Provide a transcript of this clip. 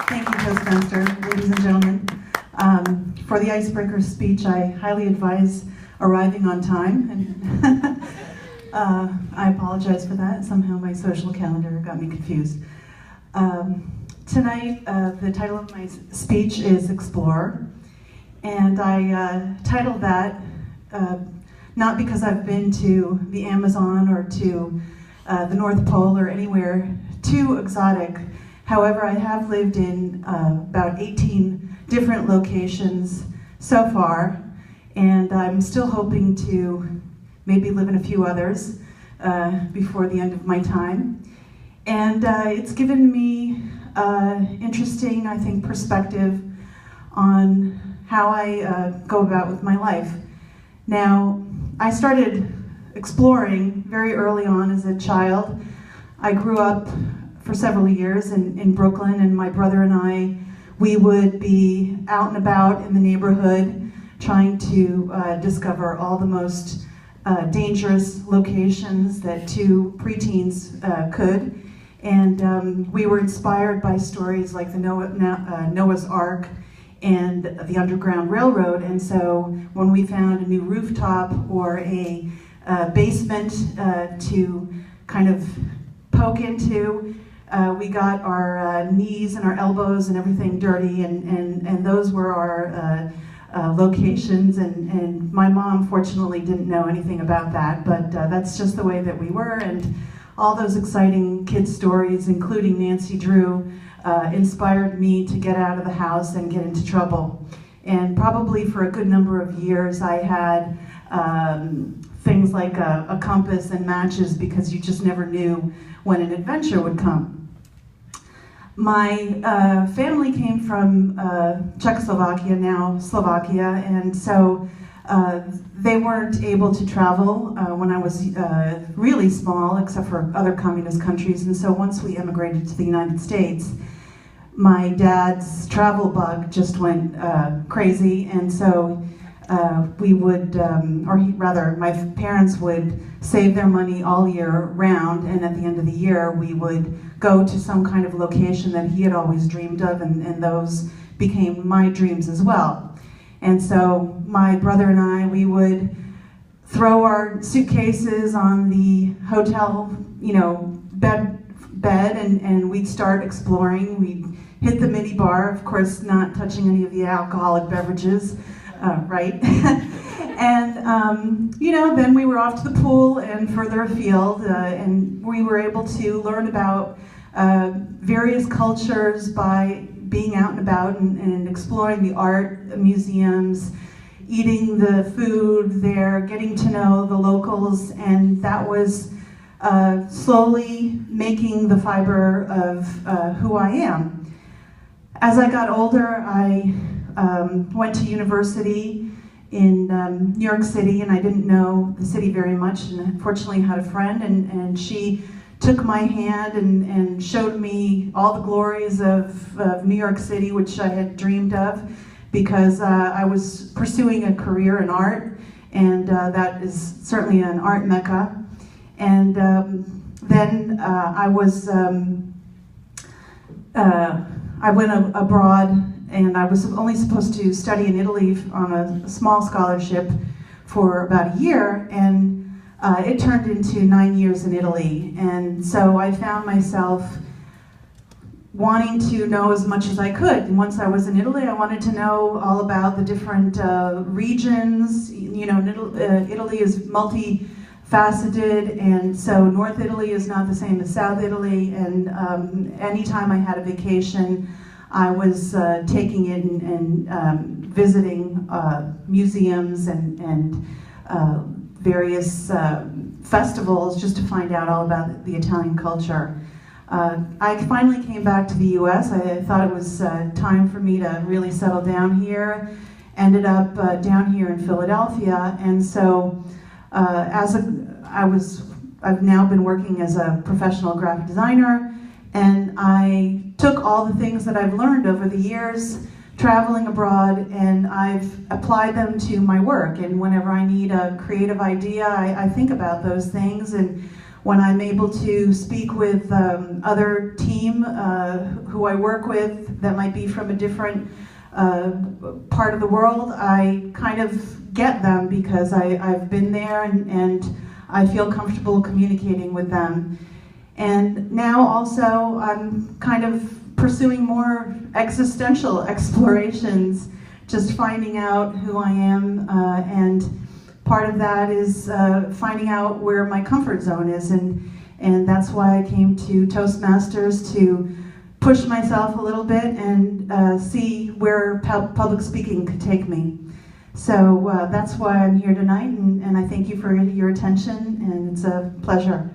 Thank you, Toastmaster, ladies and gentlemen. For the Icebreaker speech, I highly advise arriving on time, and I apologize for that. Somehow my social calendar got me confused. Tonight, the title of my speech is Explore, and I titled that not because I've been to the Amazon or to the North Pole or anywhere too exotic. However, I have lived in about 18 different locations so far, and I'm still hoping to maybe live in a few others before the end of my time. And it's given me interesting, I think, perspective on how I go about with my life. Now, I started exploring very early on as a child. I grew up for several years in Brooklyn, and my brother and I, we would be out and about in the neighborhood trying to discover all the most dangerous locations that two preteens could. And we were inspired by stories like the Noah's Ark and the Underground Railroad. And so when we found a new rooftop or a basement to kind of poke into, we got our knees and our elbows and everything dirty, and those were our locations, and my mom fortunately didn't know anything about that, but that's just the way that we were. And all those exciting kids stories, including Nancy Drew, inspired me to get out of the house and get into trouble. And probably for a good number of years I had things like a compass and matches, because you just never knew when an adventure would come. My family came from Czechoslovakia, now Slovakia, and so they weren't able to travel when I was really small, except for other communist countries. And so once we immigrated to the United States, my dad's travel bug just went crazy, and so we would, my parents would save their money all year round, and at the end of the year we would go to some kind of location that he had always dreamed of, and those became my dreams as well. And so my brother and I, we would throw our suitcases on the hotel, bed, and we'd start exploring. We'd hit the mini bar, of course not touching any of the alcoholic beverages, right? And then we were off to the pool and further afield, and we were able to learn about various cultures by being out and about and exploring the art museums, eating the food there, getting to know the locals, and that was slowly making the fiber of who I am. As I got older, I went to university in New York City, and I didn't know the city very much, and fortunately had a friend, and she took my hand and showed me all the glories of New York City, which I had dreamed of, because I was pursuing a career in art, and that is certainly an art mecca. And then I went abroad, and I was only supposed to study in Italy on a small scholarship for about a year, and it turned into 9 years in Italy. And so I found myself wanting to know as much as I could. And once I was in Italy, I wanted to know all about the different regions. Italy is multifaceted, and so North Italy is not the same as South Italy. And anytime I had a vacation, I was taking it and visiting museums and various festivals, just to find out all about the Italian culture. I finally came back to the US. I thought it was time for me to really settle down here. Ended up down here in Philadelphia, and so I've now been working as a professional graphic designer, and I took all the things that I've learned over the years traveling abroad, and I've applied them to my work. And whenever I need a creative idea, I think about those things, and when I'm able to speak with other team who I work with that might be from a different part of the world, I kind of get them because I've been there and I feel comfortable communicating with them. And now also I'm kind of pursuing more existential explorations, just finding out who I am, and part of that is finding out where my comfort zone is, and that's why I came to Toastmasters, to push myself a little bit and see where public speaking could take me. So that's why I'm here tonight, and I thank you for your attention, and it's a pleasure.